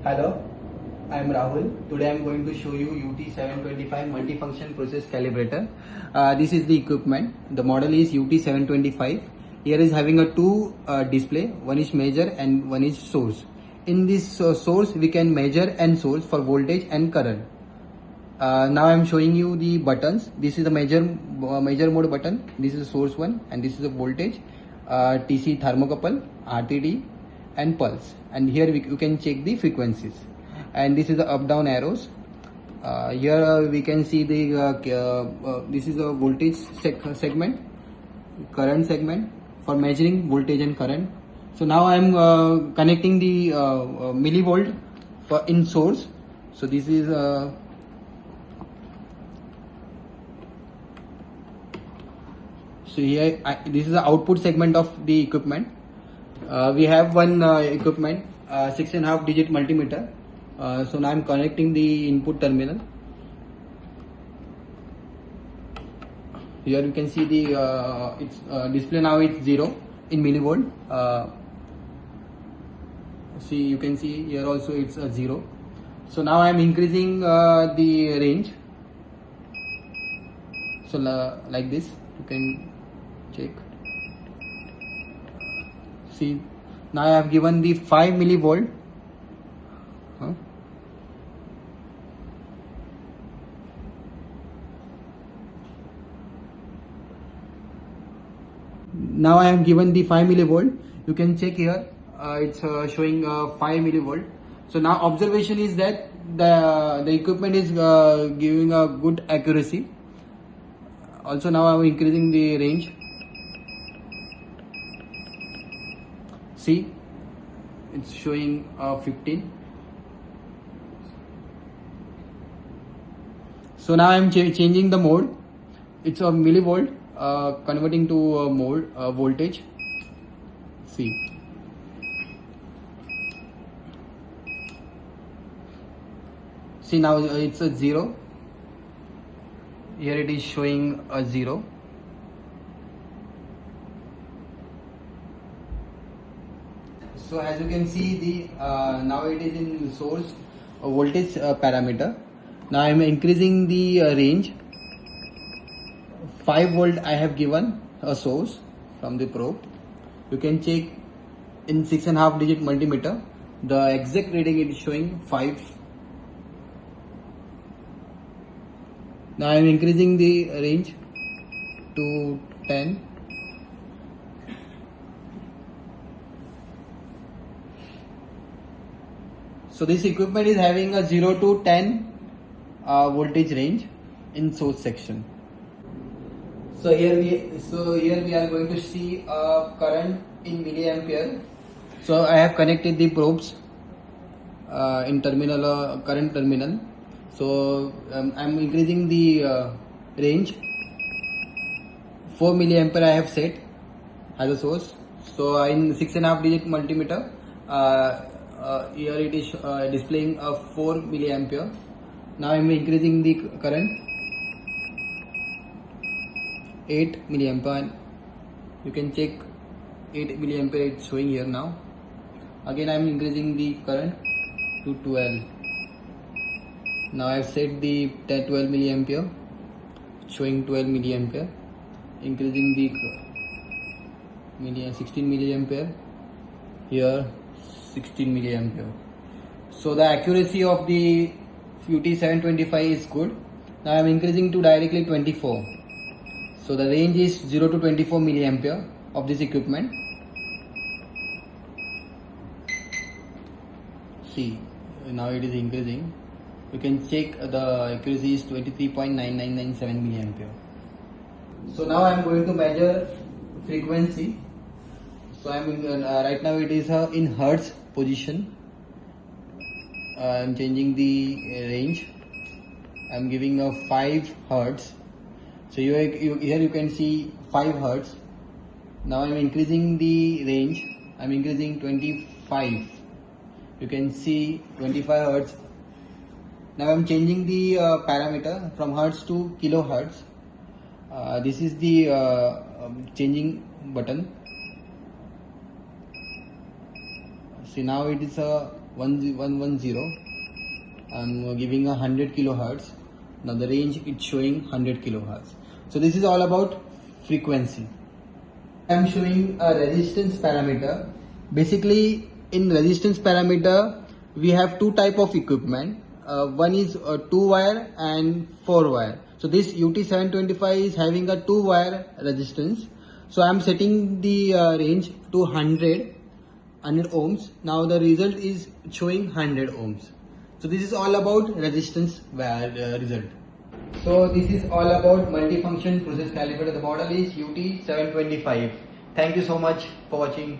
Hello, I am Rahul. Today I am going to show you UT725 multifunction process calibrator. This is the equipment. The model is UT725. Here is having a two display. One is measure and one is source. In this source we can measure and source for voltage and current. Now I am showing you the buttons. This is the measure mode button. This is the source one and this is the voltage. TC thermocouple, RTD and pulse, and here you can check the frequencies, and this is the up down arrows. Here we can see the this is a voltage segment, current segment for measuring voltage and current. So now I am connecting the millivolt for in source. So this is so here this is the output segment of the equipment. We have one equipment 6.5 digit multimeter. So now I am connecting the input terminal. Here you can see the its display now it's 0 in millivolt. See, you can see here also it's a 0. So now I am increasing the range. So like this you can check. See, now I have given the 5 millivolt. Now I have given the 5 millivolt. You can check here. It's showing 5 millivolt. So now observation is that the equipment is giving a good accuracy. Also now I am increasing the range. See, it's showing 15. So now I am changing the mode. It's a millivolt, converting to a mode voltage. See, now it's a 0. Here it is showing a 0. So as you can see, the now it is in source voltage parameter. Now I am increasing the range. 5 volt I have given a source from the probe. You can check in 6.5 digit multimeter. The exact reading it is showing 5. Now I am increasing the range to 10. So this equipment is having a 0 to 10 voltage range in source section. So here we are going to see current in milliampere. So I have connected the probes in terminal current terminal. So I am increasing the range. 4 milliampere I have set as a source. So in 6.5 digit multimeter. Here it is displaying a 4 milliampere. Now I am increasing the current 8 milliampere. You can check 8 milliampere it's showing here now. Again I am increasing the current to 12. Now I have set the 12 milliampere, showing 12 milliampere. Increasing the 16 milliampere. Here 16 milliampere. So the accuracy of the UT725 is good. Now I am increasing to directly 24. So the range is 0 to 24 milliampere of this equipment. See, now it is increasing. You can check the accuracy is 23.9997 milliampere. So now I am going to measure frequency. So I am right now it is in hertz position. I am changing the range. I am giving a 5 hertz. So here you can see 5 hertz. Now I am increasing the range. I am increasing 25. You can see 25 hertz. Now I am changing the parameter from hertz to kilohertz. This is the changing button. See, now it is 110. I'm giving 100 kilohertz. Now the range it's showing 100 kilohertz. So this is all about frequency. I'm showing a resistance parameter. Basically, in resistance parameter, we have two type of equipment. One is 2 wire and 4 wire. So this UT725 is having a 2 wire resistance. So I'm setting the range to 100 ohms. Now the result is showing 100 ohms. So this is all about resistance result. So this is all about multifunction process calibrator. The model is UT725. Thank you so much for watching.